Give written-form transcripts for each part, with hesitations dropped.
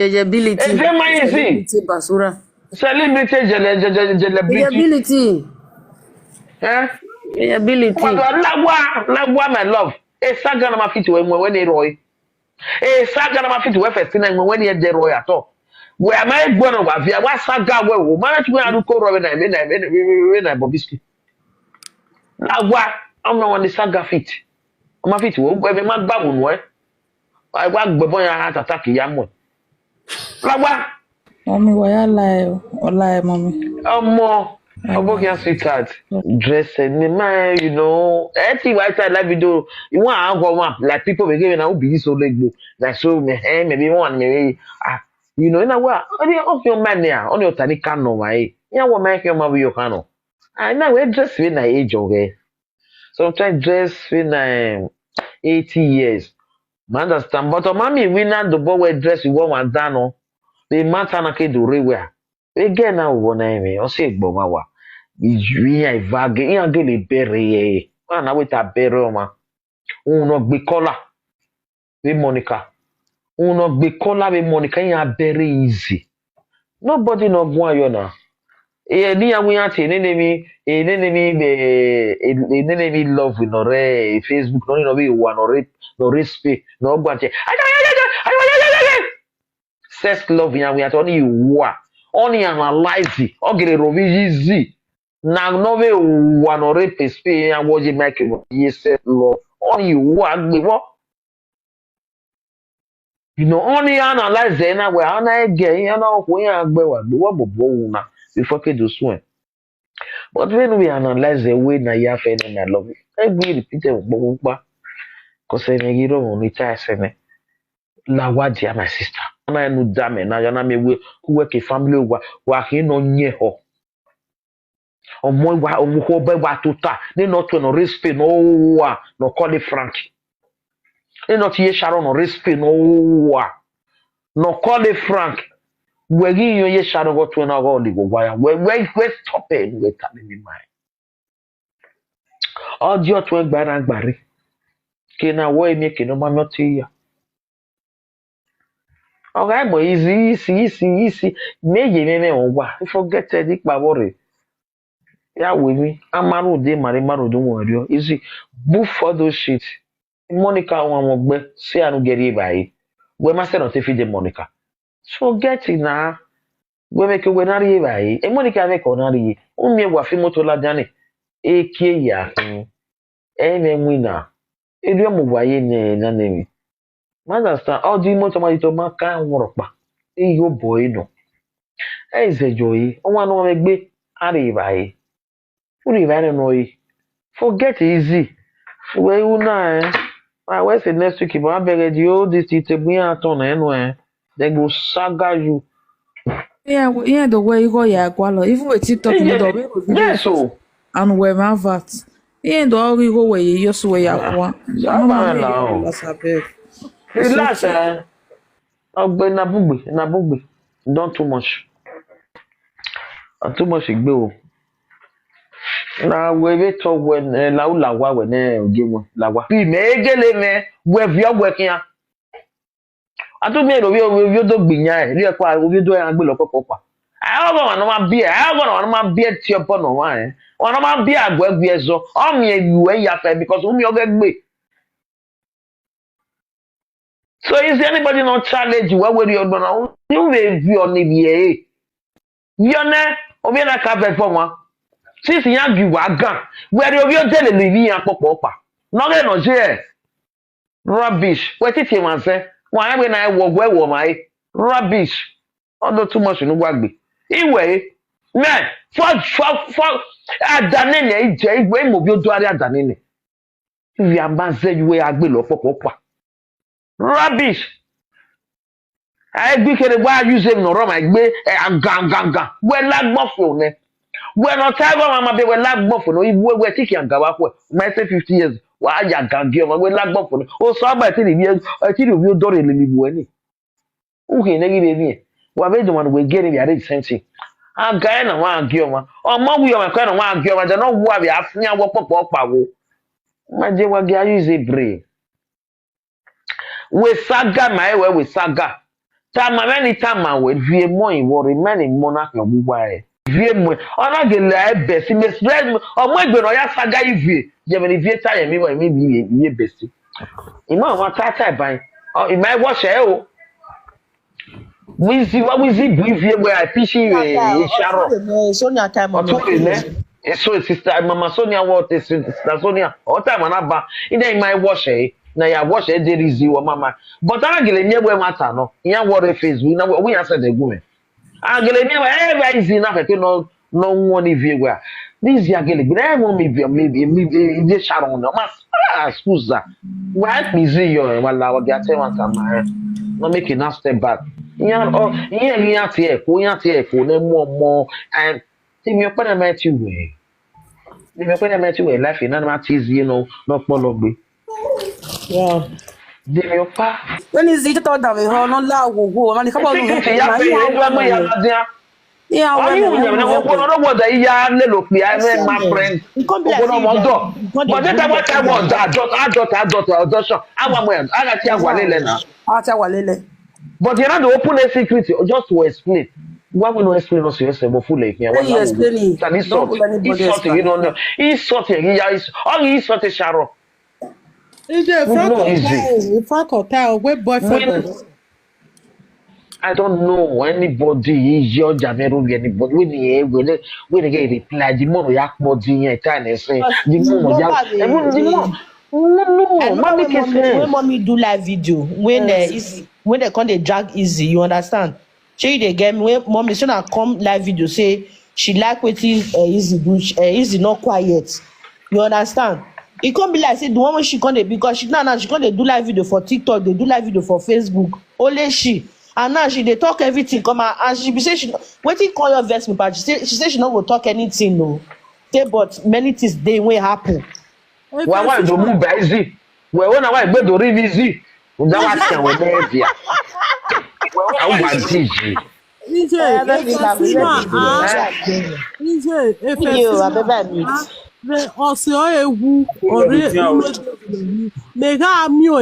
Eligibility. Is it my easy? Basura. Celebrity, eligibility. Eligibility. Eh? Eligibility. Lagwa, my love. Saga na mafiti when they roy. Saga na mafiti we Festina when they roy at all. We are my one of Avia. What Saga we manage to do call when I Bobisky. Lagwa, I'm not on the Saga fit. I'm a fit. We be mad babu no. I work before your heart attack yamon. Lagwa. Mommy, why I lie? Or lie, mommy? More. I About your lie. sweetheart. Dressing me man, you know. Anything white side like video. You want to go up like people be giving out be so leg like so me maybe one maybe you know in a way on your man there on your tani cano my yeah what make your mother your cano. I know we dress when I age okay. Sometimes dress when I 80 years. Man understand but mommy we not the boy we dress you want done no. The matter na ke do rewe. Again na wo na me o se gbo ma wa. Ìjùí àìvágé ìyàn gèlè bẹ̀rẹ̀ ẹ̀ wọ́n náà wíta bẹ̀rẹ̀ ọmọ òun náà gbé kọ́là bí Monica òun náà gbé kọ́là bí Monica ìyàn bẹ̀rẹ̀ Izzy nobody náà gún ayọ̀ náà èyẹ níyàwó yẹn àti enenemi love nọ̀rẹ́ Facebook náà nínú bí ìwà nọ̀rẹ́ spay náà gbà jẹ́ sex love yẹn àwọn yàtọ̀ ní ìwà ọ̀ ní analyze ọ̀gẹ̀rẹ̀ rọ̀bí Izzy. Na nove wanore pespe ya woje make yese lo on you wa gbewo you know only analyze na we ana ege ya na okwo ya gbewa gbewo bobo una before ke do so but when we analyze the way na ya fe na love e gbe repeat e gbogbo pa ko se me giro mo ni cha se ne la waji my sister na enu dame na ya na me we ku we ke family wa ke no nye ho ọmọ ọbẹ wa tó ta nínú ọtún ẹnà respe náà wà nọkọlẹ frank nínú ọtún yẹ sharon nọ respe náà wà nọkọlẹ frank wẹ̀rí yíyan yẹ sharon ọtún ẹnà ọgọ́ ọ̀dìgbò wáyà wẹ́ stop ẹ̀ ní wẹ́ tàbí mi máa ọdí ọtún ẹ gbára gbàrí kí n àwọ̀ ẹ̀mí kì ní ọmọ mi ọtí yà ọ̀gá ẹ̀mọ̀ Izzy méje mẹ́mẹ́ wọn wà forget nípa wọ́ọ̀rẹ̀. Ya wemi amaru de mari maru do wonrio Izzy bu for those shit Monica won mo gbe se anu geri bai we ma se no te fi de Monica so get it na we make we na ri bai e Monica me ko na ri o mi wa fi moto la jani e kie ya e me wina e do mo wa ye ne na ne mi understand all the moto ma to ma ka woro pa e yo boy no e ze joyi o wa no me gbe ari bai Uri vane noi. Forget Izzy. Where you now? I will say next week. If I beg you, this is a brilliant ton anyway. They go saga you. Yeah, the way you go, yeah, gualo. Even with TikTok, you know the way. Yes, so. And where my vat. Yeah, the all you go where you just where you are. Relax, eh? Oh, but na bugbe. Don't too much. Too much igbe. Na we to when la wa we na oge mo lawa bi megele me we vi ogwe kian atu mi ro vi do gbiyan e ri e pa vi do an gbe lo popo a go no ma bi ti opo no wa won ma bi agwe ezo o mi ewu ya fe because o mi oge gbe so is anybody not challenge we you no you we vi oni bi e yo na o bi na ka be for one since yan gi wa gan where obi o tele le ni yan popo pa no ge no je rubbish we titi man se won yan gbe na wo mai rubbish odo too much nu gbagbe iwe me for adane ne je igwe mo bi o do ari adane ne if ya ba se we agbe lo popo pa rubbish ai gbi kere wa use no ro ma gbe ganganga we lagbofo ne we no time mama be we lagbofo no ibu we tiki angawa ko my say 50 years wa ya gangi o we lagbofo no o so ba ti ni ti ni obi o dore le libu ani u ke ne gi ni wa be do man we get ni arrange something aga na wa agi o ma o mo wi o ma ko na wa agi o ma je no wo abi afia wo popo pa wo ma je wa gi use brain we saga my we saga Tama many tama we vie mo in worry many monarch your buwae. Vie mo ona gele e besi me spread o mo egbe no ya saga ivie je me vie ta ye mi wa mi vie besi. Ima wa ta ta ban. O ima wo she o. Wizi vie we I pishi we sharo. Sonia time on Oto ne. So sister mama Sonia what sister Sonia. O time na ba. Ina ima wo she na ya wo she dey Izzy wo mama. But agele nye we mata no. Ya wo Facebook na we answer the woman. Agele nye we Izzy na fe no woni vie we. Izzy agele bi na mo mi dey sharon no. Mas scusa. Why Izzy yo wala wa ga te wan kama. No make it not step back. Yeah, oh, yeah, ko na mo and ti mi opa na ma ti we. Ti mi opa na ma ti we life na ma ti Izzy no polo gbe. Yeah. Ti mi opa. When is it to da me ho no la wo man ka ba lu. Ya pe ya mo ya ma dia. Yeah, Oh, you know, what I little my friend. But that was adoption. I got Walele. Ata walele. But you know, the open a secret just to explain. Why we not explain us yourself full like here? He explaining. He's sorting, you don't know. He's sorting. He's sorting Sharo. Is it Frank Hotel? Where boyfriend? I don't know anybody is your Jamaican anybody when they get reply the more yak body and time say the more no mommy can say when mommy do live video when they come they drag Izzy, you understand? She they get me when mommy should not come live video say she like wetin Izzy do Izzy not quiet, you understand? It can't be like say the woman she can't because she now she can't do live video for TikTok, they do live video for Facebook, only she. And now she they talk everything come out and she be say she wetin call your vex me but she say she not go talk anything no. Say but many things they will happen. Why do move by Izzy? Well when I go to read Izzy, that was can we there. I want DJ. Mega amigo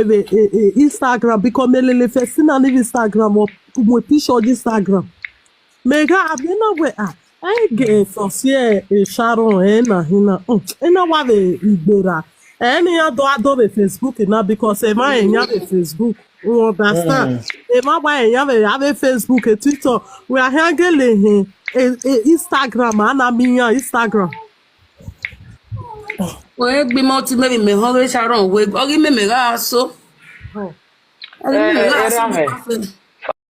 Instagram because me Festina ni Instagram or mo picture Instagram. Mega abina we I get for see Sharon na hina. Ina wa be igbera. Eni ado be Facebook na because e ma enya be Facebook. You understand? E ma wa enya be Facebook e Twitter. We are hangele Instagram ana miya Instagram. We gbe mo ti me ho Sharon we ogi me ga so.